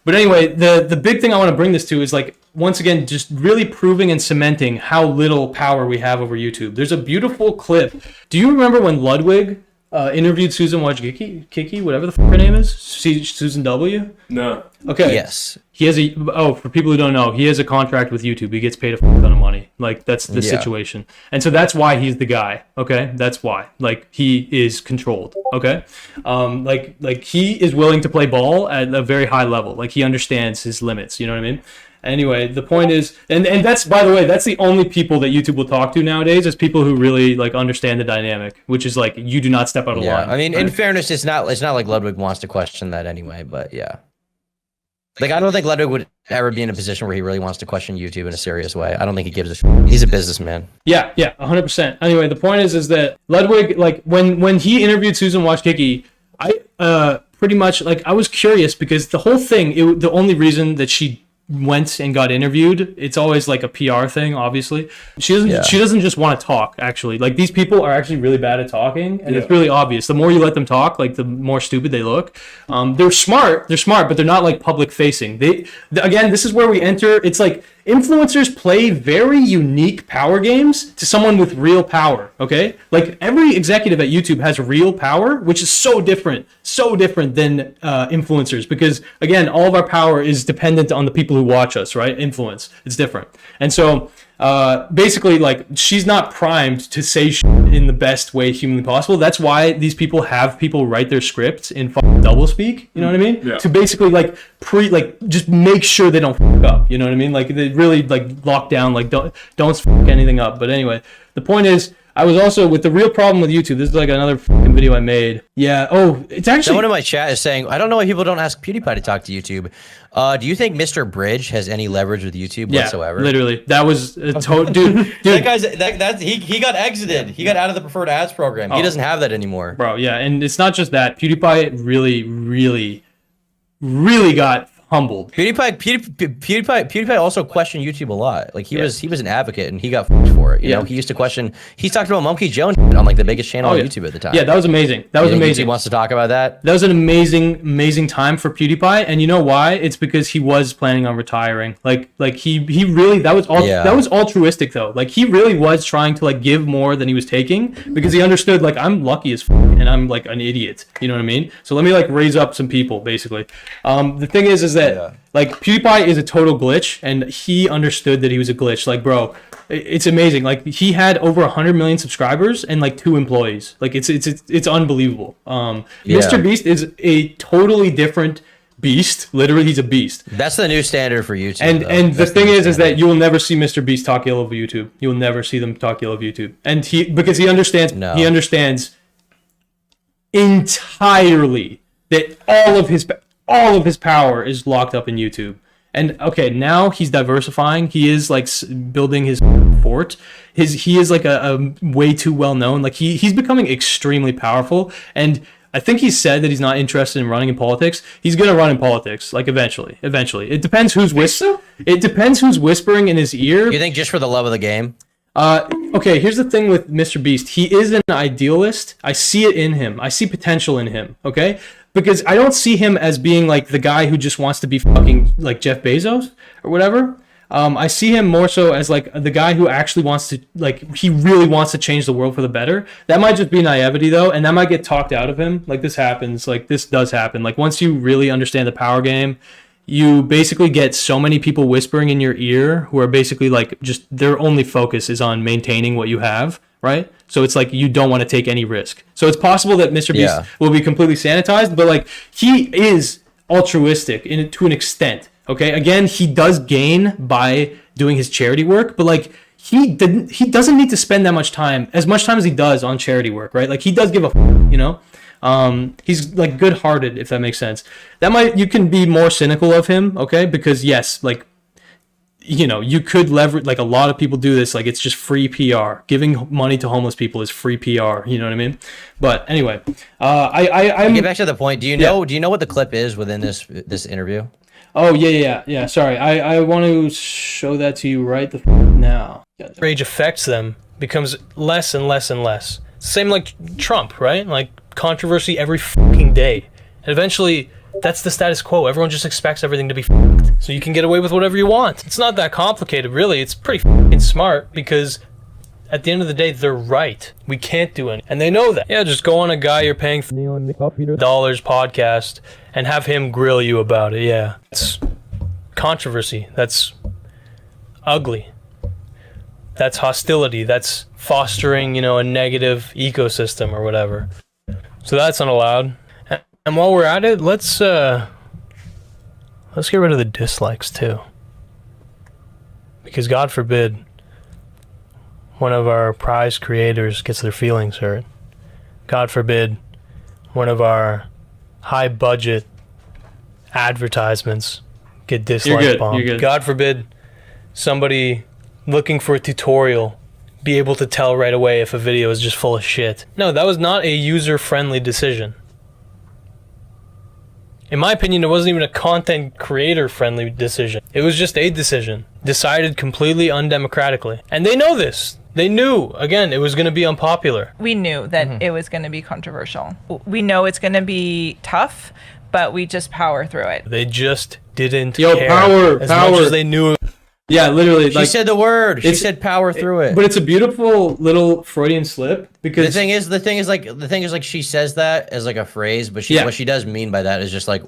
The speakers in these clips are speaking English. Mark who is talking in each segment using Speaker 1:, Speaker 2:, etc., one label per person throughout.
Speaker 1: But anyway, the big thing I want to bring this to is like, once again, just really proving and cementing how little power we have over YouTube. There's a beautiful clip. Do you remember when Ludwig interviewed Susan Wojcicki, whatever the fuck her name is? Susan W?
Speaker 2: No.
Speaker 1: Okay.
Speaker 3: Yes.
Speaker 1: He has for people who don't know, he has a contract with YouTube. He gets paid a fuck ton of money. Like, that's the situation. And so that's why he's the guy, okay? That's why. Like, he is controlled, okay? Like he is willing to play ball at a very high level. Like, he understands his limits, you know what I mean? Anyway, the point is, and that's, by the way, that's the only people that YouTube will talk to nowadays, is people who really like understand the dynamic, which is like, you do not step out of line.
Speaker 3: I mean,
Speaker 1: right?
Speaker 3: in fairness, it's not like Ludwig wants to question that anyway, but yeah. Like, I don't think Ludwig would ever be in a position where he really wants to question YouTube in a serious way. I don't think he gives a shit. He's a businessman.
Speaker 1: Yeah, 100%. Anyway, the point is that Ludwig, like, when he interviewed Susan Wojcicki, I pretty much, like, I was curious because the whole thing, the only reason that she went and got interviewed, it's always like a PR thing, obviously. She doesn't just want to talk, actually. Like, these people are actually really bad at talking, and it's really obvious. The more you let them talk, like, the more stupid they look. They're smart, but they're not like public facing. Again, this is where we enter. It's like influencers play very unique power games to someone with real power, okay? Like, every executive at YouTube has real power, which is so different than influencers, because, again, all of our power is dependent on the people who watch us, right? Influence. It's different. And so basically, like, she's not primed to say shit in the best way humanly possible. That's why these people have people write their scripts in doublespeak, you know what I mean? Yeah. To basically like just make sure they don't fuck up, you know what I mean? Like, they really like lock down, like don't fuck anything up. But anyway, the point is, I was also, with the real problem with YouTube, this is like another fucking video I made. Yeah, it's actually...
Speaker 3: Someone in my chat is saying, I don't know why people don't ask PewDiePie to talk to YouTube. Do you think Mr. Bridge has any leverage with YouTube whatsoever?
Speaker 1: Literally. That was a dude.
Speaker 3: That guy's, he got exited. He got out of the preferred ads program. He doesn't have that anymore.
Speaker 1: Bro, yeah, and it's not just that. PewDiePie really got humbled.
Speaker 3: PewDiePie also questioned YouTube a lot. Like, he was an advocate, and he got f***ed for it. You know, he used to question. He talked about Monkey Joe on like the biggest channel on YouTube at the time.
Speaker 1: Yeah, that was amazing. That was amazing.
Speaker 3: He wants to talk about that.
Speaker 1: That was an amazing time for PewDiePie, and you know why? It's because he was planning on retiring. Like he really, that was altruistic though. Like, he really was trying to like give more than he was taking, because he understood, like, I'm lucky as f***, and I'm like an idiot. You know what I mean? So let me like raise up some people, basically. The thing is that like, PewDiePie is a total glitch, and he understood that he was a glitch. Like, bro, it's amazing. Like, he had over 100 million subscribers and like 2 employees. Like, it's unbelievable. Mr. Beast is a totally different beast. Literally, he's a beast.
Speaker 3: That's the new standard for YouTube.
Speaker 1: And the thing is that you will never see Mr. Beast talk ill of YouTube. You will never see them talk ill of YouTube. And because he understands entirely that all of his power is locked up in YouTube. And okay, now he's diversifying. He is like building his fort. He is like a way too well known. Like, he's becoming extremely powerful. And I think he said that he's not interested in running in politics. He's gonna run in politics, like, eventually. It depends who's whispering. It depends who's whispering in his ear.
Speaker 3: You think just for the love of the game?
Speaker 1: Okay, here's the thing with Mr. Beast. He is an idealist. I see it in him. I see potential in him, okay? Because I don't see him as being like the guy who just wants to be fucking like Jeff Bezos or whatever. I see him more so as like the guy who actually wants to, like, he really wants to change the world for the better. That might just be naivety though, and that might get talked out of him. Like, this happens. Like, this does happen. Like, once you really understand the power game, you basically get so many people whispering in your ear who are basically like, just their only focus is on maintaining what you have, right? So it's like, you don't want to take any risk. So it's possible that Mr. Beast will be completely sanitized, but like, he is altruistic to an extent. Okay, again, he does gain by doing his charity work, but like, he doesn't need to spend that much time as he does on charity work, right? Like, he does give a you know. He's like good-hearted, if that makes sense. You can be more cynical of him, okay? Because yes, like, you know, you could leverage, like, a lot of people do this, like, it's just free PR. Giving money to homeless people is free PR, you know what I mean? But anyway, I'm
Speaker 3: get back to the point. Do you know what the clip is within this interview?
Speaker 1: Oh yeah. Sorry, I want to show that to you right now. Rage affects them, becomes less and less and less. Same like Trump, right? Like, controversy every fucking day. And eventually, That's the status quo. Everyone just expects everything to be fucked, so you can get away with whatever you want. It's not that complicated, really. It's pretty fucking smart, because at the end of the day, they're right. We can't do anything, and they know that. Yeah, just go on a guy you're paying $dollars podcast and have him grill you about it. Yeah, it's controversy. That's ugly. That's hostility. That's fostering, a negative ecosystem or whatever. So that's not allowed. And while we're at it, let's get rid of the dislikes too. Because God forbid one of our prize creators gets their feelings hurt. God forbid one of our high budget advertisements get dislike bombed. You're good. God forbid somebody looking for a tutorial be able to tell right away if a video is just full of shit. No, that was not a user-friendly decision. In my opinion, it wasn't even a content creator-friendly decision. It was just a decision, decided completely undemocratically. And they know this. They knew, again, it was going to be unpopular.
Speaker 2: We knew that it was going to be controversial. We know it's going to be tough, but we just power through it.
Speaker 1: They just didn't
Speaker 4: care
Speaker 1: as much as they knew.
Speaker 4: Yeah, literally.
Speaker 3: She said the word. She said power through it.
Speaker 4: But it's a beautiful little Freudian slip, because
Speaker 3: the thing is like she says that as like a phrase, but what she does mean by that is just like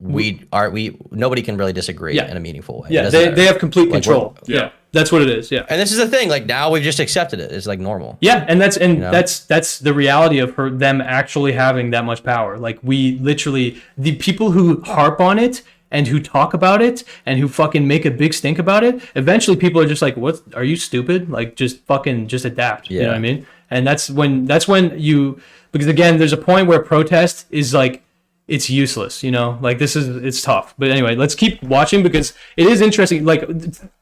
Speaker 3: nobody can really disagree in a meaningful way.
Speaker 4: Yeah, they have complete control. Yeah. That's what it is. Yeah.
Speaker 3: And this is the thing, like now we've just accepted it. It's like normal.
Speaker 4: Yeah, and that's the reality of them actually having that much power. Like, we literally, the people who harp on it and who talk about it and who fucking make a big stink about it, eventually people are just like, what, are you stupid? Like, just adapt. You know what I mean? And that's when because again, there's a point where protest is like, it's useless, like it's tough. But anyway, let's keep watching, because it is interesting. Like,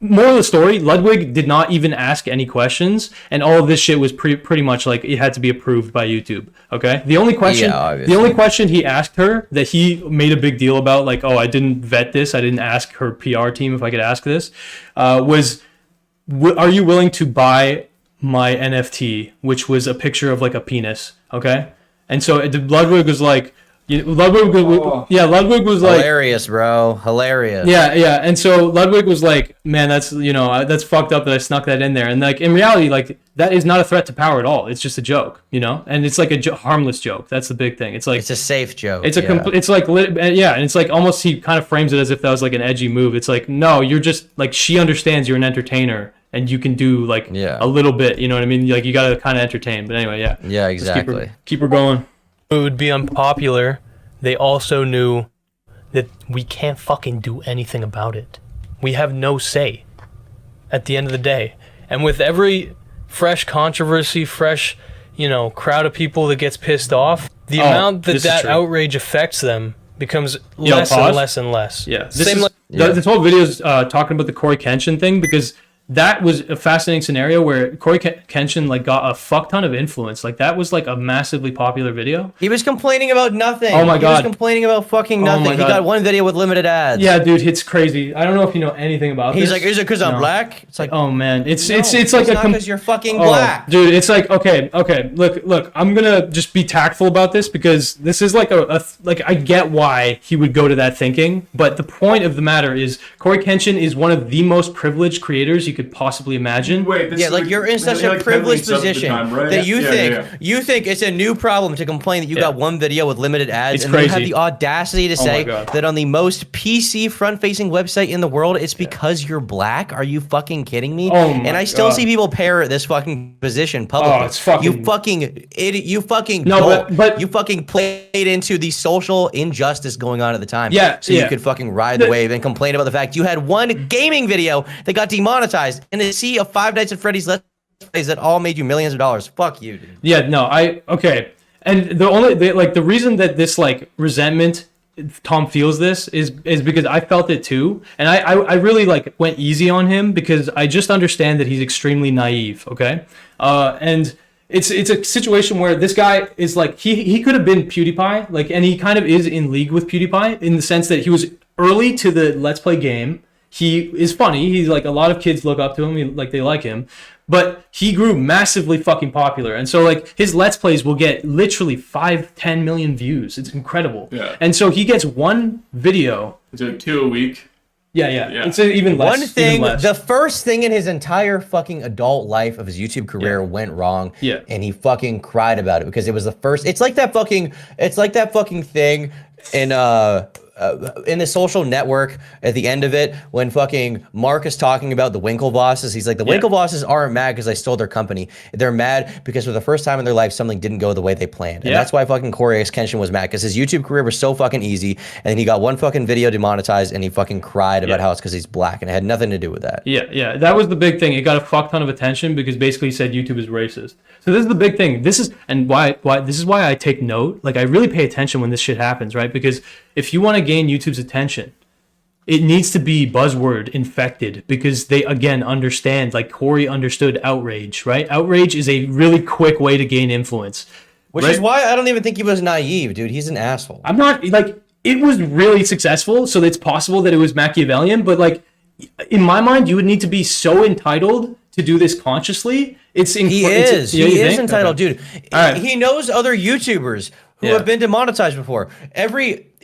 Speaker 4: moral of the story, Ludwig did not even ask any questions, and all of this shit was pretty much like it had to be approved by YouTube. Okay, the only question he asked her that he made a big deal about, like, oh, I didn't vet this, I didn't ask her PR team if I could ask this, was, are you willing to buy my NFT, which was a picture of like a penis? Okay, and so Ludwig was like, Ludwig was like,
Speaker 3: hilarious, bro, hilarious.
Speaker 4: Yeah, and so Ludwig was like, man, that's that's fucked up that I snuck that in there. And like, in reality, like, that is not a threat to power at all. It's just a joke, and it's like a harmless joke. That's the big thing. It's like,
Speaker 3: it's a safe joke.
Speaker 4: It's it's like, and it's like, almost, he kind of frames it as if that was like an edgy move. It's like, no, you're just like, she understands you're an entertainer and you can do like a little bit. You know what I mean? Like, you got to kind of entertain. But anyway, yeah.
Speaker 3: Yeah, exactly.
Speaker 4: Keep her going.
Speaker 1: It would be unpopular. They also knew that we can't fucking do anything about it. We have no say at the end of the day. And with every fresh controversy, fresh, crowd of people that gets pissed off, the amount that outrage affects them becomes less and less and less.
Speaker 4: Yeah. This whole video is talking about the Cory Kenshin thing, because that was a fascinating scenario where Cory Kenshin like got a fuck ton of influence. Like, that was like a massively popular video.
Speaker 3: He was complaining about nothing.
Speaker 4: Oh my god.
Speaker 3: He was complaining about fucking nothing. He got one video with limited ads.
Speaker 4: Yeah, dude, it's crazy. I don't know if you know anything about this.
Speaker 3: He's like, is it because I'm black? It's like,
Speaker 4: oh man, it's like
Speaker 3: because you're fucking black,
Speaker 4: dude. It's like, okay. Look, I'm gonna just be tactful about this, because this is like like, I get why he would go to that thinking, but the point of the matter is, Cory Kenshin is one of the most privileged creators you could possibly imagine.
Speaker 5: Wait,
Speaker 3: like, you're in such a privileged position that you think it's a new problem to complain that you got one video with limited ads,
Speaker 4: it's
Speaker 3: and
Speaker 4: crazy.
Speaker 3: you have the audacity to say that on the most PC front-facing website in the world, it's because you're black. Are you fucking kidding me? And I still see people parrot this fucking position publicly.
Speaker 4: Oh, it's fucking...
Speaker 3: You fucking idiot. You fucking
Speaker 4: but
Speaker 3: you fucking played into the social injustice going on at the time.
Speaker 4: Yeah,
Speaker 3: so you could fucking ride the wave and complain about the fact you had one gaming video that got demonetized, and to see a Five Nights at Freddy's Let's Plays that all made you millions of dollars. Fuck you, dude.
Speaker 4: Yeah, no, okay. And the reason that this like resentment, Tom feels this is because I felt it too, and I really like went easy on him, because I just understand that he's extremely naive. Okay, and it's a situation where this guy is like, he could have been PewDiePie, like, and he kind of is in league with PewDiePie in the sense that he was early to the Let's Play game.
Speaker 1: he is funny. He's like, a lot of kids look up to him. They like him. But he grew massively fucking popular. And so, like, his Let's Plays will get literally 5-10 million views. It's incredible.
Speaker 5: Yeah.
Speaker 1: And so he gets one video.
Speaker 5: Is it 2 a week?
Speaker 1: Yeah. It's even less.
Speaker 3: One thing,
Speaker 1: even less.
Speaker 3: the first thing in his entire fucking adult life of his YouTube career went wrong.
Speaker 1: Yeah.
Speaker 3: And he fucking cried about it because it was the first. It's like that fucking thing in the Social Network at the end of it when fucking Mark is talking about the Winklevosses. He's like, the Winklevosses aren't mad because I stole their company. They're mad because for the first time in their life, something didn't go the way they planned. And that's why fucking Cory Kenshin was mad, because his YouTube career was so fucking easy. And then he got one fucking video demonetized and he fucking cried about how it's because he's black, and it had nothing to do with that.
Speaker 1: Yeah. That was the big thing. It got a fuck ton of attention because basically he said YouTube is racist. So this is the big thing. This is why I take note. Like, I really pay attention when this shit happens, right? Because if you want to gain YouTube's attention, it needs to be buzzword infected, because they, again, understand, like Cory understood outrage, right? Outrage is a really quick way to gain influence.
Speaker 3: Which is why I don't even think he was naive, dude. He's an asshole.
Speaker 1: I'm not, like, it was really successful, so it's possible that it was Machiavellian, but, like, in my mind, you would need to be so entitled to do this consciously. He is
Speaker 3: entitled, dude.
Speaker 1: Right.
Speaker 3: He knows other YouTubers who have been demonetized before.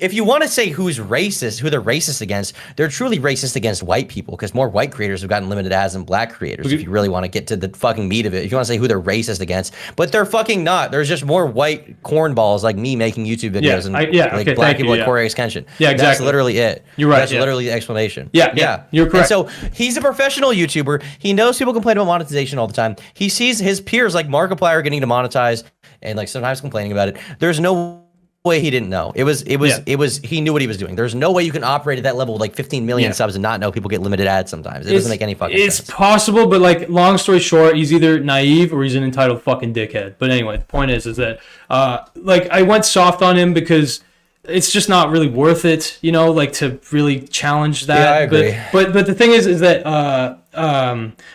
Speaker 3: If you want to say who they're racist against, they're truly racist against white people, because more white creators have gotten limited ads than black creators. If you really want to get to the fucking meat of it, if you want to say who they're racist against, but they're fucking not. There's just more white cornballs like me making YouTube videos and black people like Cory Kenshin.
Speaker 1: Yeah, exactly.
Speaker 3: That's literally it.
Speaker 1: You're right.
Speaker 3: That's literally the explanation.
Speaker 1: Yeah. You're correct.
Speaker 3: And so he's a professional YouTuber. He knows people complain about monetization all the time. He sees his peers like Markiplier getting demonetized and like sometimes complaining about it. There's no way he didn't know. He knew what he was doing. There's no way you can operate at that level with like 15 million subs and not know people get limited ads sometimes. It doesn't make any fucking sense.
Speaker 1: It's possible, but like, long story short, he's either naive or he's an entitled fucking dickhead. But anyway, the point is that like, I went soft on him because it's just not really worth it, like, to really challenge that.
Speaker 3: Yeah, I agree.
Speaker 1: But the thing is that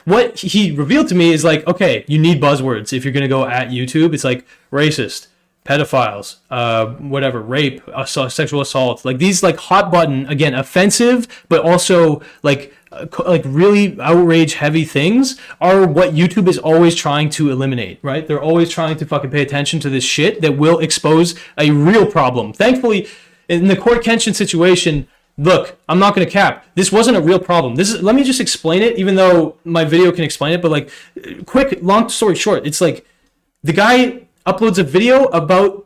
Speaker 1: what he revealed to me is like, okay, you need buzzwords if you're gonna go at YouTube. It's like racist, pedophiles, whatever, rape, sexual assault, like these like hot button, again, offensive, but also like really outrage heavy things are what YouTube is always trying to eliminate, right? They're always trying to fucking pay attention to this shit that will expose a real problem. Thankfully, in the Cory Kenshin situation, look, I'm not going to cap. This wasn't a real problem. Let me just explain it, even though my video can explain it, but like, long story short, it's like the guy uploads a video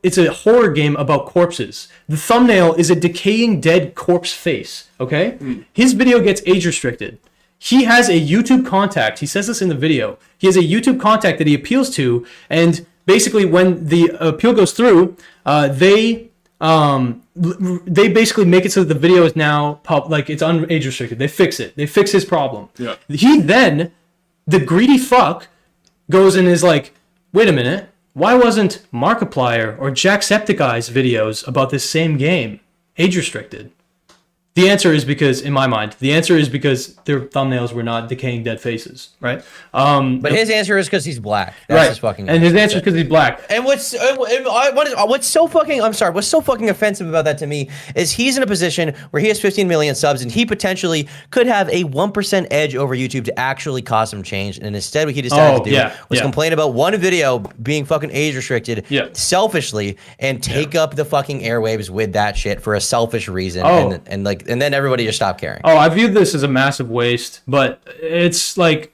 Speaker 1: it's a horror game about corpses. The thumbnail is a decaying dead corpse face, okay? His video gets age restricted. He has a YouTube contact. He says this in the video. He has a YouTube contact that he appeals to, and basically when the appeal goes through, they basically make it so that the video is now it's age restricted. They fix it. They fix his problem.
Speaker 5: Yeah.
Speaker 1: He then, the greedy fuck, goes and is like, wait a minute, why wasn't Markiplier or Jacksepticeye's videos about this same game age restricted? The answer is because, in my mind, their thumbnails were not decaying dead faces, right?
Speaker 3: But his answer is because he's black. That's his fucking
Speaker 1: answer. And his answer is because he's black.
Speaker 3: And what's so fucking offensive about that to me is he's in a position where he has 15 million subs and he potentially could have a 1% edge over YouTube to actually cause some change. And instead, what he decided to do was complain about one video being fucking age restricted selfishly and take up the fucking airwaves with that shit for a selfish reason. And then everybody just stopped caring.
Speaker 1: Oh, I viewed this as a massive waste, but it's like,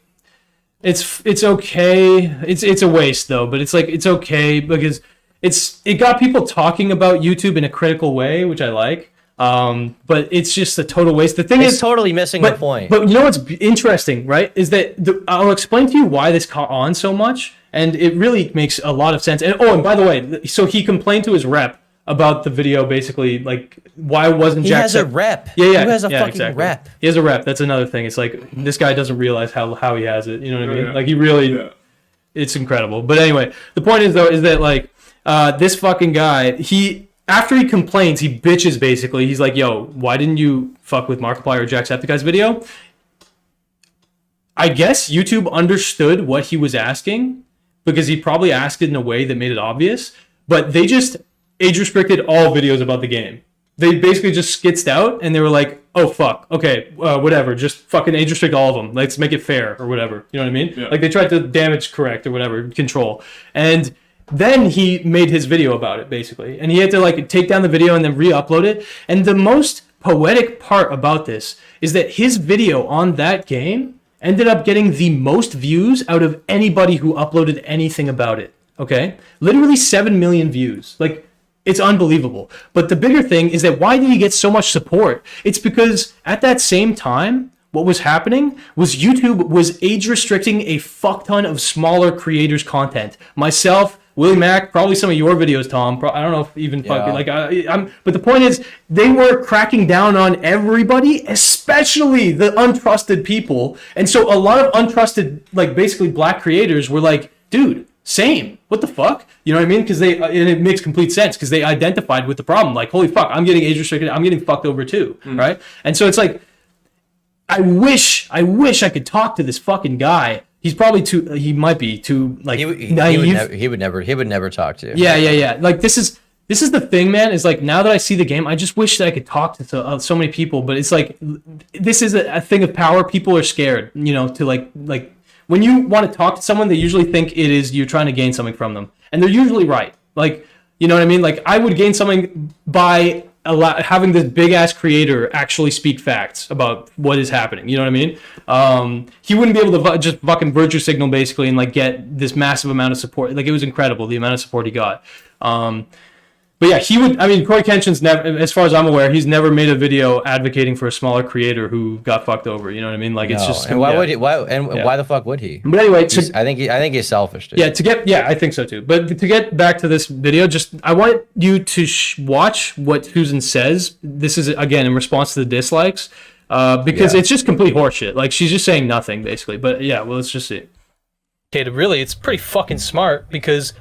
Speaker 1: it's okay. It's a waste though, but it's like, it's okay because it got people talking about YouTube in a critical way, which I like. But it's just a total waste. The thing is
Speaker 3: totally missing the point.
Speaker 1: But you know what's interesting, right? Is that I'll explain to you why this caught on so much, and it really makes a lot of sense. And by the way, so he complained to his rep about the video, basically, like, why wasn't Jack...
Speaker 3: He has a rep.
Speaker 1: Yeah.
Speaker 3: Who has a fucking rep?
Speaker 1: He has a rep. That's another thing. It's like, this guy doesn't realize how he has it. You know what I mean? Like, he really... It's incredible. But anyway, the point is, though, is that, like, this fucking guy, after he complains, he bitches, basically. He's like, yo, why didn't you fuck with Markiplier or Jacksepticeye's video? I guess YouTube understood what he was asking, because he probably asked it in a way that made it obvious, but they just age restricted all videos about the game. they basically just skitzed out and they were like, oh fuck, okay, whatever, just fucking age restrict all of them. Let's make it fair or whatever. You know what I mean? Yeah. Like they tried to damage correct or whatever, control. And then he made his video about it basically. And he had to like take down the video and then re-upload it. And the most poetic part about this is that his video on that game ended up getting the most views out of anybody who uploaded anything about it. Okay? Literally 7 million views. Like, it's unbelievable. But the bigger thing is that why did he get so much support? It's because at that same time, what was happening was YouTube was age restricting a fuck ton of smaller creators' content. Myself, Willie Mac, probably some of your videos, Tom. I don't know if even but the point is, they were cracking down on everybody, especially the untrusted people. And so a lot of untrusted, like basically black creators were like, dude, same. What the fuck? You know what I mean? Because and it makes complete sense because they identified with the problem. Like, holy fuck, I'm getting age restricted. I'm getting fucked over too, right? And so it's like, I wish I could talk to this fucking guy. He's probably he might be too like naive.
Speaker 3: He would never talk to you.
Speaker 1: Yeah. Like this is the thing, man, is like now that I see the game, I just wish that I could talk to so many people, but it's like, this is a thing of power. People are scared, you know, to like when you want to talk to someone, they usually think it is you're trying to gain something from them. And they're usually right. Like, you know what I mean? Like I would gain something by having this big ass creator actually speak facts about what is happening. You know what I mean? He wouldn't be able to just fucking virtue signal basically and like get this massive amount of support. Like it was incredible the amount of support he got. But yeah, he would. I mean, Cory Kenshin's never, as far as I'm aware, he's never made a video advocating for a smaller creator who got fucked over. You know what I mean? Like it's just.
Speaker 3: And why would he? Why the fuck would he?
Speaker 1: But anyway,
Speaker 3: I think he's selfish, dude.
Speaker 1: Yeah, I think so too. But to get back to this video, I want you to watch what Susan says. This is again in response to the dislikes, because it's just complete horseshit. Like she's just saying nothing basically. But yeah, well, let's just see.
Speaker 5: Okay, really, it's pretty fucking smart because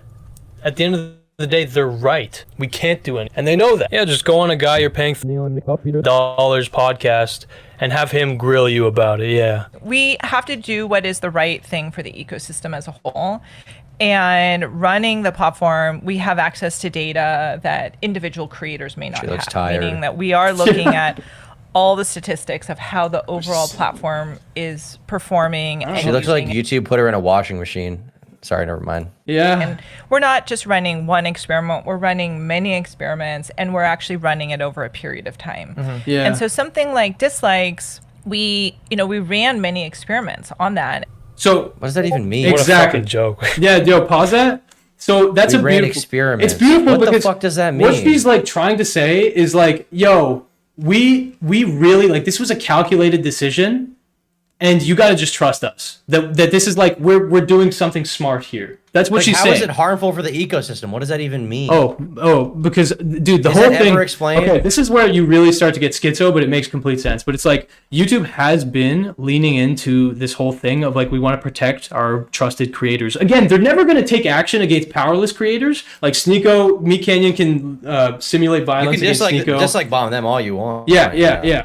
Speaker 5: at the end of the day, they're right. We can't do anything. And they know that. Yeah, just go on a guy you're paying $50 podcast and have him grill you about it. Yeah.
Speaker 2: We have to do what is the right thing for the ecosystem as a whole. And running the platform, we have access to data that individual creators may not
Speaker 3: She looks
Speaker 2: have.
Speaker 3: tired.
Speaker 2: Meaning that we are looking at all the statistics of how the overall platform is performing. And
Speaker 3: She looks like
Speaker 2: using
Speaker 3: YouTube put her in a washing machine. Sorry, never mind.
Speaker 1: Yeah.
Speaker 2: And we're not just running one experiment, we're running many experiments, and we're actually running it over a period of time.
Speaker 1: Yeah.
Speaker 2: And so something like dislikes, we ran many experiments on that.
Speaker 1: So
Speaker 3: What does that even mean?
Speaker 1: Exactly.
Speaker 5: What a fucking joke.
Speaker 1: yeah, yo, pause that. So that's
Speaker 3: We
Speaker 1: a
Speaker 3: ran
Speaker 1: beautiful
Speaker 3: experiments.
Speaker 1: It's beautiful
Speaker 3: What the
Speaker 1: because
Speaker 3: fuck does that
Speaker 1: what
Speaker 3: mean?
Speaker 1: she's like trying to say is like, yo, we really like this was a calculated decision. And you got to just trust us that this is like we're doing something smart here. That's what she's
Speaker 3: How
Speaker 1: saying.
Speaker 3: is it harmful for the ecosystem? What does that even mean?
Speaker 1: Oh, because dude, the
Speaker 3: Is
Speaker 1: whole
Speaker 3: that
Speaker 1: thing.
Speaker 3: ever explained?
Speaker 1: Okay, this is where you really start to get schizo, but it makes complete sense. But it's like YouTube has been leaning into this whole thing of like we want to protect our trusted creators. Again, they're never going to take action against powerless creators. Like Sneeko, Meat Canyon can simulate
Speaker 3: you
Speaker 1: violence
Speaker 3: can
Speaker 1: against Sneeko.
Speaker 3: just like bomb them all you want.
Speaker 1: Yeah.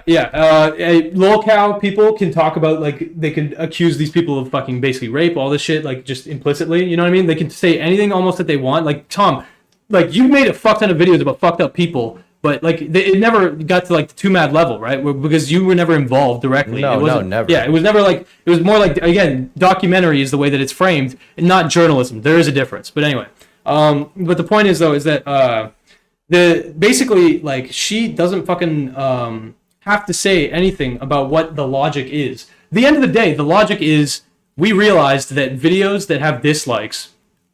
Speaker 1: Lolcow people can talk about like they can accuse these people of fucking basically rape, all this shit, like just implicitly. You know what I mean? They can say anything almost that they want. Like Tom, like you made a fuck ton of videos about fucked up people, but like it never got to like the too mad level, right? Because you were never involved directly.
Speaker 3: No, never.
Speaker 1: Yeah, it was never like it was more like again, documentary is the way that it's framed, and not journalism. There is a difference. But anyway, but the point is though is that the basically like she doesn't fucking have to say anything about what the logic is. At the end of the day, the logic is we realized that videos that have dislikes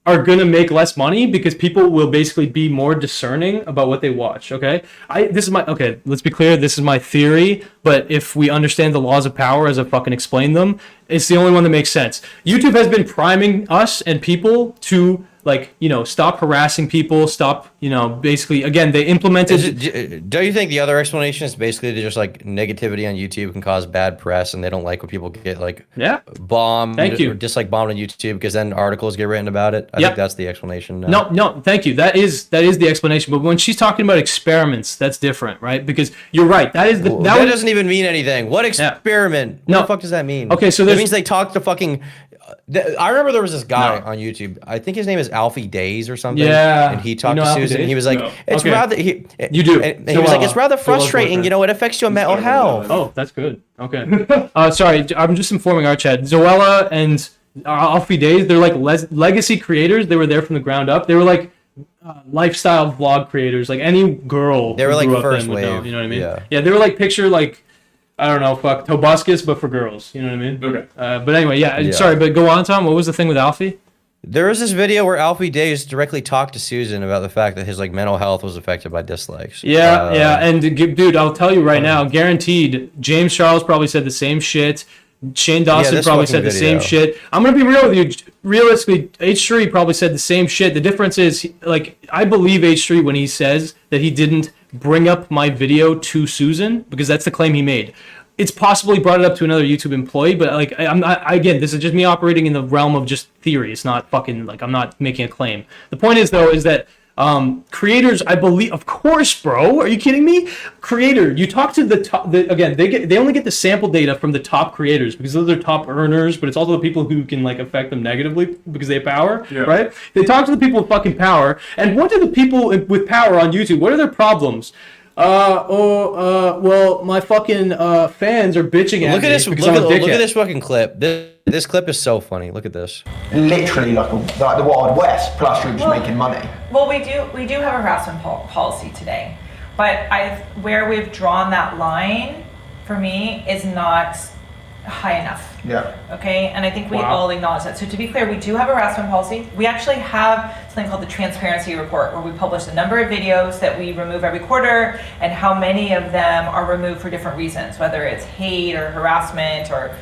Speaker 1: are going to make less money because people will basically be more discerning about what they watch, okay? Okay, let's be clear, this is my theory, but if we understand the laws of power as I fucking explain them, it's the only one that makes sense. YouTube has been priming us and people to like, you know, stop harassing people, stop, you know, basically, again, they implemented...
Speaker 3: Do you think the other explanation is basically just like negativity on YouTube can cause bad press and they don't like when people get like bombed or dislike bombed on YouTube because then articles get written about it? I think that's the explanation.
Speaker 1: No, thank you. That is the explanation. But when she's talking about experiments, that's different, right? Because you're right. That is that
Speaker 3: doesn't even mean anything. What experiment? What the fuck does that mean?
Speaker 1: Okay, so
Speaker 3: that means they talk to fucking I remember there was this guy on YouTube. I think his name is Alfie Days or something.
Speaker 1: Yeah.
Speaker 3: And he talked to Susan. And he was like, "It's
Speaker 1: Okay.
Speaker 3: rather."
Speaker 1: You do.
Speaker 3: And he was like, "It's rather frustrating. You know, it affects your mental health."
Speaker 1: Oh, that's good. Okay. Sorry, I'm just informing ArtChad. Zoella and Alfie Days, they're like legacy creators. They were there from the ground up. They were like lifestyle vlog creators. Like any girl.
Speaker 3: They were
Speaker 1: who
Speaker 3: like
Speaker 1: grew up
Speaker 3: first
Speaker 1: then would know,
Speaker 3: wave.
Speaker 1: you know what I mean?
Speaker 3: Yeah.
Speaker 1: They were like picture like, I don't know, fuck Tobuscus, but for girls. You know what I mean?
Speaker 6: Okay.
Speaker 1: But anyway, sorry, but go on, Tom. What was the thing with Alfie?
Speaker 3: There was this video where Alfie Days directly talked to Susan about the fact that his like mental health was affected by dislikes.
Speaker 1: Yeah, and dude, I'll tell you right now, guaranteed, James Charles probably said the same shit. Shane Dawson
Speaker 3: this
Speaker 1: probably
Speaker 3: fucking
Speaker 1: said the
Speaker 3: video.
Speaker 1: same shit. I'm gonna be real with you. Realistically, H3 probably said the same shit. The difference is, like, I believe H3 when he says that he didn't bring up my video to Susan, because that's the claim he made. It's possible he brought it up to another YouTube employee, but like, I'm not. Again, this is just me operating in the realm of just theory. It's not fucking like I'm not making a claim. The point is though, is that creators, I believe, of course, bro. Are you kidding me? Creator, you talk to the top. Again, they only get the sample data from the top creators because those are top earners, but it's also the people who can like affect them negatively because they have power, right? They talk to the people with fucking power, and what do the people with power on YouTube? What are their problems? Well, my fucking fans are bitching at
Speaker 3: Look at
Speaker 1: me
Speaker 3: this.
Speaker 1: because
Speaker 3: Look
Speaker 1: I'm a
Speaker 3: at
Speaker 1: dickhead.
Speaker 3: this fucking clip. This clip is so funny. Look at this.
Speaker 7: Literally like the Wild West, plus you're just making money.
Speaker 2: Well, we do have a harassment policy today, but where we've drawn that line for me is not high enough.
Speaker 7: Yeah.
Speaker 2: Okay, and I think we all acknowledge that. So to be clear, we do have a harassment policy. We actually have something called the transparency report, where we publish the number of videos that we remove every quarter and how many of them are removed for different reasons, whether it's hate or harassment or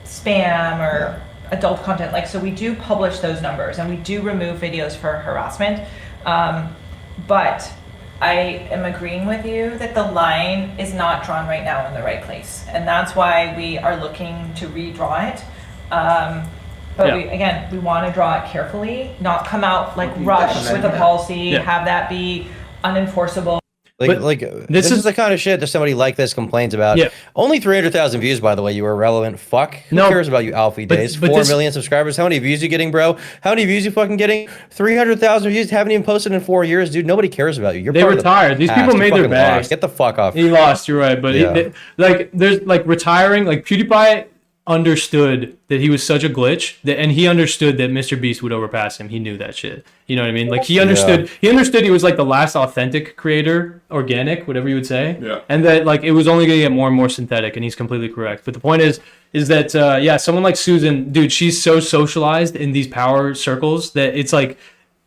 Speaker 2: spam or adult content. Like, so we do publish those numbers and we do remove videos for harassment. But I am agreeing with you that the line is not drawn right now in the right place. And that's why we are looking to redraw it. But we want to draw it carefully, not come out like rush with a policy, have that be unenforceable.
Speaker 3: This is the kind of shit that somebody like this complains about.
Speaker 1: Yeah.
Speaker 3: Only 300,000 views, by the way. You were irrelevant. Fuck. Who cares about you, Alfie Days? 4 million subscribers. How many views you getting, bro? How many views you fucking getting? 300,000 views. Haven't even posted in 4 years, dude. Nobody cares about you.
Speaker 1: They retired. These people made their bag.
Speaker 3: Get the fuck off.
Speaker 1: He lost. You're right, but there's like retiring. Like PewDiePie understood that he was such a glitch and he understood that Mr. Beast would overpass him. He knew that shit. You know what I mean? Like he understood. He understood he was like the last authentic creator, organic, whatever you would say.
Speaker 6: Yeah.
Speaker 1: And that like it was only gonna get more and more synthetic. And he's completely correct. But the point is that someone like Susan, dude, she's so socialized in these power circles that it's like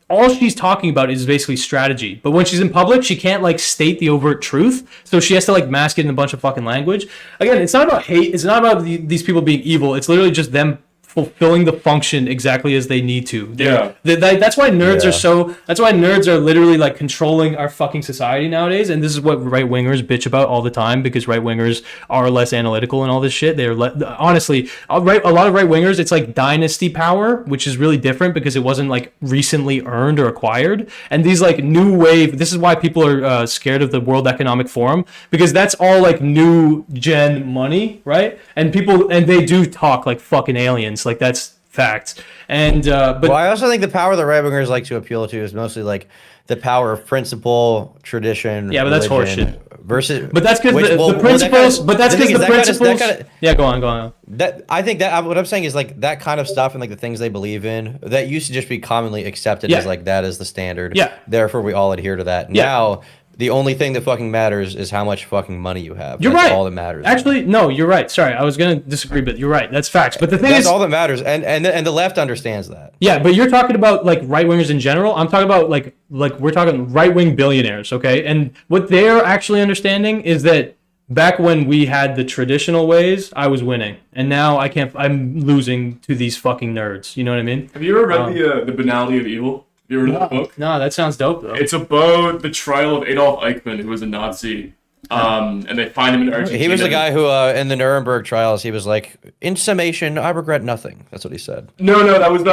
Speaker 1: all she's talking about is basically strategy. But when she's in public, she can't like state the overt truth. So she has to like mask it in a bunch of fucking language. Again, it's not about hate. It's not about these people being evil. It's literally just them fulfilling the function exactly as they need to. That's why nerds are so. That's why nerds are literally like controlling our fucking society nowadays. And this is what right wingers bitch about all the time because right wingers are less analytical and all this shit. They're honestly a lot of right wingers. It's like dynasty power, which is really different because it wasn't like recently earned or acquired. And these like new wave. This is why people are scared of the World Economic Forum because that's all like new gen money, right? And they do talk like fucking aliens. Like that's facts. And but
Speaker 3: I also think the power that right wingers like to appeal to is mostly like the power of principle, tradition.
Speaker 1: Yeah, but that's
Speaker 3: religion
Speaker 1: horseshit.
Speaker 3: Versus,
Speaker 1: but that's because the principles. But that's because the principles. Yeah, go on.
Speaker 3: That I think that what I'm saying is like that kind of stuff and like the things they believe in that used to just be commonly accepted as like that is the standard.
Speaker 1: Yeah.
Speaker 3: Therefore, we all adhere to that.
Speaker 1: Yeah.
Speaker 3: Now, the only thing that fucking matters is how much fucking money you have.
Speaker 1: You're
Speaker 3: That's
Speaker 1: right.
Speaker 3: all that matters.
Speaker 1: Actually, no, you're right. Sorry, I was gonna disagree, but you're right. That's facts. But the thing
Speaker 3: That's
Speaker 1: is,
Speaker 3: all that matters, and the left understands that.
Speaker 1: yeah, but you're talking about like right wingers in general. I'm talking about like we're talking right wing billionaires, okay? And what they're actually understanding is that back when we had the traditional ways, I was winning, and now I can't. I'm losing to these fucking nerds. You know what I mean?
Speaker 6: Have you ever read the Banality of Evil? Have you ever read the book?
Speaker 1: No, that sounds dope though.
Speaker 6: It's about the trial of Adolf Eichmann, who was a Nazi. And they find him in Argentina.
Speaker 3: He was the guy who, in the Nuremberg trials, he was like, in summation, I regret nothing. That's what he said.
Speaker 6: No, that was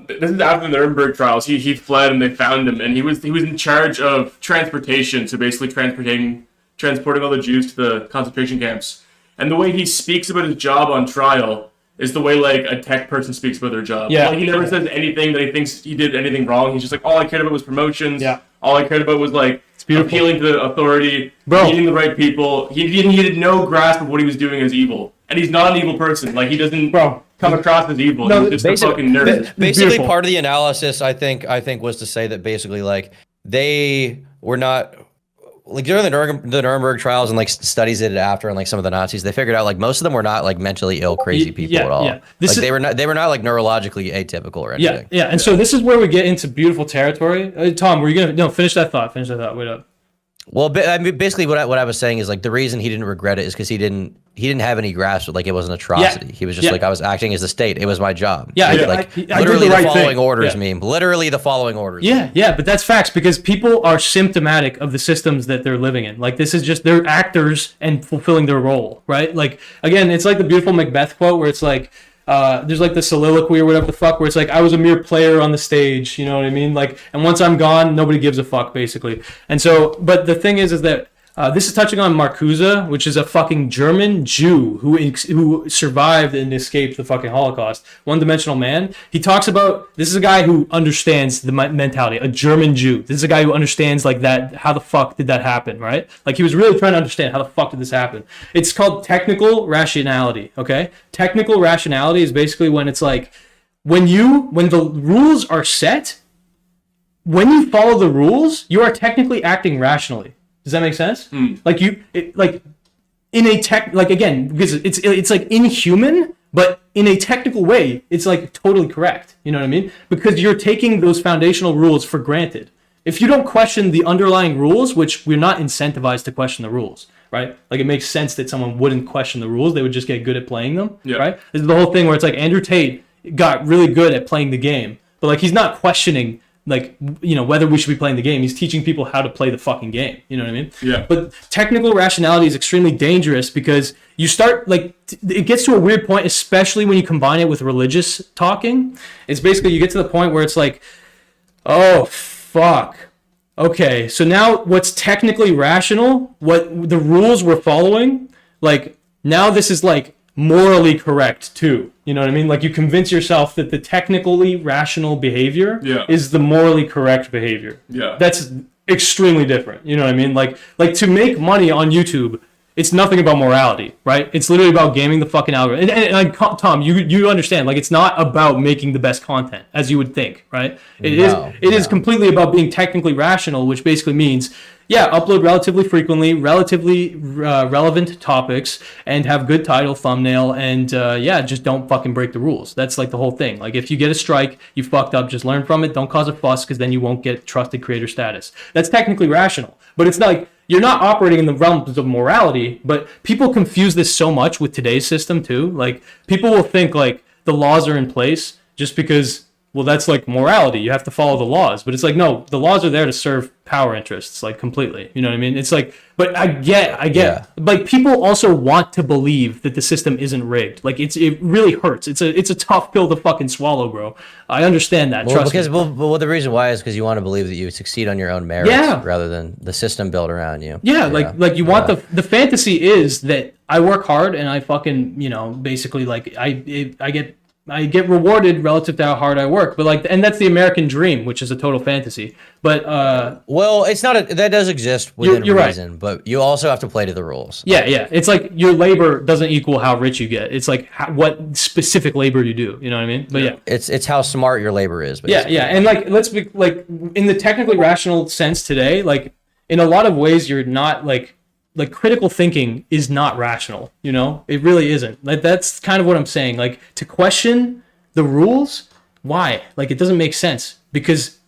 Speaker 6: this is after the Nuremberg trials. He fled and they found him, and he was in charge of transportation, so basically transporting all the Jews to the concentration camps. And the way he speaks about his job on trial is the way like a tech person speaks about their job.
Speaker 1: Yeah.
Speaker 6: Like, he never says anything that he thinks he did anything wrong. He's just like, all I cared about was promotions.
Speaker 1: Yeah.
Speaker 6: All I cared about was like appealing to the authority, meeting the right people. He had no grasp of what he was doing as evil. And he's not an evil person. Like, he doesn't come across as evil.
Speaker 1: No,
Speaker 6: he's just a fucking nerd.
Speaker 3: Basically,
Speaker 1: Beautiful.
Speaker 3: part of the analysis, I think, was to say that basically, like, they were not like during the Nuremberg trials and like studies they did after, and like some of the Nazis, they figured out like most of them were not like mentally ill, crazy people at all.
Speaker 1: Yeah.
Speaker 3: They were not like neurologically atypical or anything.
Speaker 1: Yeah. And so this is where we get into beautiful territory. Tom, were you gonna finish that thought? Wait up.
Speaker 3: Well, I mean, basically, what I was saying is like the reason he didn't regret it is because he didn't have any grasp of like it was an atrocity. He was just like, I was acting as the state. It was my job.
Speaker 1: Yeah,
Speaker 3: like
Speaker 1: I
Speaker 3: literally
Speaker 1: did the right
Speaker 3: the following
Speaker 1: thing.
Speaker 3: orders meme. Literally the following orders.
Speaker 1: Yeah, but that's facts because people are symptomatic of the systems that they're living in. Like this is just they're actors and fulfilling their role, right? Like again, it's like the beautiful Macbeth quote where it's like. There's like the soliloquy or whatever the fuck where it's like I was a mere player on the stage, you know what I mean? Like, and once I'm gone, nobody gives a fuck basically. And so, but the thing is that this is touching on Marcuse, which is a fucking German Jew who survived and escaped the fucking Holocaust. One-dimensional man. He talks about this is a guy who understands the mentality. A German Jew. This is a guy who understands like that. How the fuck did that happen? Right? Like he was really trying to understand how the fuck did this happen. It's called technical rationality. Okay, technical rationality is basically when it's like when the rules are set. When you follow the rules, you are technically acting rationally. Does that make sense? Like in a tech, like again, because it's like inhuman, but in a technical way, it's like totally correct. You know what I mean? Because you're taking those foundational rules for granted. If you don't question the underlying rules, which we're not incentivized to question the rules, right? Like it makes sense that someone wouldn't question the rules; they would just get good at playing them, right? This is the whole thing where it's like Andrew Tate got really good at playing the game, but like he's not questioning. Like, you know, whether we should be playing the game. He's teaching people how to play the fucking game. You know what I mean?
Speaker 6: Yeah.
Speaker 1: But technical rationality is extremely dangerous because you start, like, it gets to a weird point, especially when you combine it with religious talking. It's basically, you get to the point where it's like, oh, fuck. Okay, so now what's technically rational, what the rules we're following, like, now this is, like, morally correct too. You know what I mean? Like you convince yourself that the technically rational behavior is the morally correct behavior.
Speaker 6: Yeah.
Speaker 1: That's extremely different. You know what I mean? Like to make money on YouTube, it's nothing about morality, right? It's literally about gaming the fucking algorithm. And like Tom, you understand, like it's not about making the best content as you would think, right? It is completely about being technically rational, which basically means upload relatively frequently, relatively relevant topics, and have good title, thumbnail, and just don't fucking break the rules. That's like the whole thing. Like if you get a strike, you fucked up, just learn from it. Don't cause a fuss because then you won't get trusted creator status. That's technically rational. But it's not like you're not operating in the realms of morality, but people confuse this so much with today's system too. Like people will think like the laws are in place just because well, that's like morality. You have to follow the laws. But it's like, no, the laws are there to serve power interests, like completely. You know what I mean? It's like, but I get.
Speaker 3: Yeah.
Speaker 1: Like people also want to believe that the system isn't rigged. Like it really hurts. It's a tough pill to fucking swallow, bro. I understand that.
Speaker 3: Well,
Speaker 1: trust me.
Speaker 3: Well, the reason why is because you want to believe that you succeed on your own merits rather than the system built around you.
Speaker 1: Yeah, like you want the fantasy is that I work hard and I fucking, you know, basically like I get rewarded relative to how hard I work, but like, and that's the American dream, which is a total fantasy. But
Speaker 3: well, it's not that does exist within
Speaker 1: you're
Speaker 3: reason,
Speaker 1: right.
Speaker 3: But you also have to play to the rules.
Speaker 1: Yeah. It's like your labor doesn't equal how rich you get. It's like what specific labor you do. You know what I mean? But yeah.
Speaker 3: It's how smart your labor is. Basically.
Speaker 1: Yeah, and like let's be like in the technically rational sense today, like in a lot of ways, you're not like critical thinking is not rational, you know? It really isn't. Like that's kind of what I'm saying. Like to question the rules, why? Like it doesn't make sense because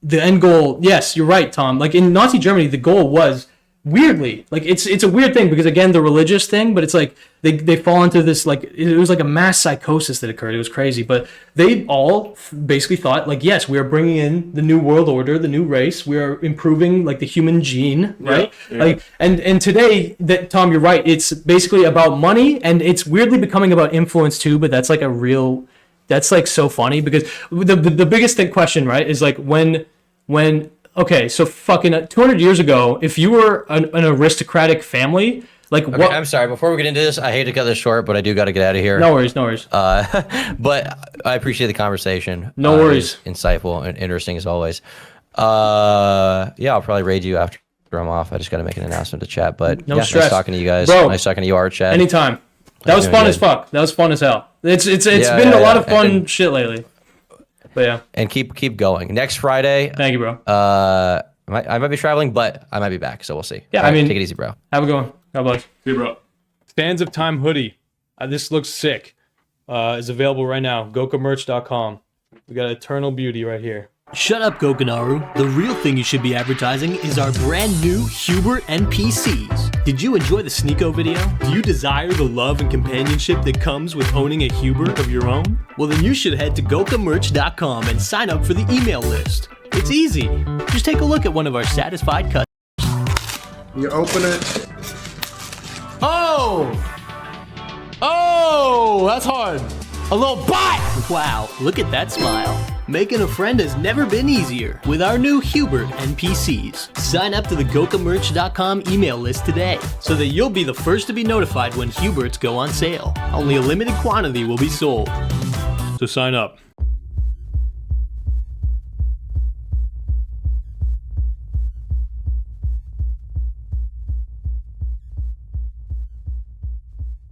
Speaker 1: the end goal, yes, you're right, Tom. Like in Nazi Germany, the goal was weirdly, like it's a weird thing because again, the religious thing, but it's like they fall into this, like it was like a mass psychosis that occurred. It was crazy, but they all basically thought like, yes, we are bringing in the new world order, the new race. We are improving like the human gene, right?
Speaker 6: Yeah.
Speaker 1: Like, and today that Tom, you're right. It's basically about money and it's weirdly becoming about influence too, but that's like that's like so funny because the biggest question, right, is like when okay, so fucking 200 years ago, if you were an aristocratic family, Like
Speaker 3: Okay,
Speaker 1: what?
Speaker 3: I'm sorry. Before we get into this, I hate to cut this short, but I do got to get out of here.
Speaker 1: No worries, no worries.
Speaker 3: But I appreciate the conversation.
Speaker 1: No worries.
Speaker 3: It was insightful and interesting as always. Yeah, I'll probably raid you after I'm off. I just got to make an announcement to chat. But
Speaker 1: No
Speaker 3: yeah,
Speaker 1: stress.
Speaker 3: nice talking to you guys.
Speaker 1: Bro,
Speaker 3: nice talking to you, ArtChad.
Speaker 1: Anytime. That was
Speaker 3: doing
Speaker 1: fun
Speaker 3: good.
Speaker 1: as fuck. That was fun as hell. It's
Speaker 3: Yeah,
Speaker 1: been
Speaker 3: yeah,
Speaker 1: a lot
Speaker 3: yeah.
Speaker 1: of fun
Speaker 3: And-
Speaker 1: shit lately. But yeah,
Speaker 3: And keep going. Next Friday,
Speaker 1: thank you, bro.
Speaker 3: I might be traveling, but I might be back, so we'll see.
Speaker 1: Yeah,
Speaker 3: All
Speaker 1: I mean-
Speaker 3: take it easy, bro.
Speaker 1: Have a good one. God bless.
Speaker 6: Hey, bro.
Speaker 1: Stands of Time hoodie. This looks sick. Is available right now. Gokamerch.com. We got Eternal Beauty right here.
Speaker 8: Shut up, Gokanaru. The real thing you should be advertising is our brand new Hubert NPCs. Did you enjoy the Sneeko video? Do you desire the love and companionship that comes with owning a Hubert of your own? Well, then you should head to Gokamerch.com and sign up for the email list. It's easy. Just take a look at one of our satisfied customers.
Speaker 9: You open it.
Speaker 8: Oh, that's hard. A little bite! Wow, look at that smile. Making a friend has never been easier with our new Hubert NPCs. Sign up to the Gokamerch.com email list today so that you'll be the first to be notified when Huberts go on sale. Only a limited quantity will be sold. So sign up.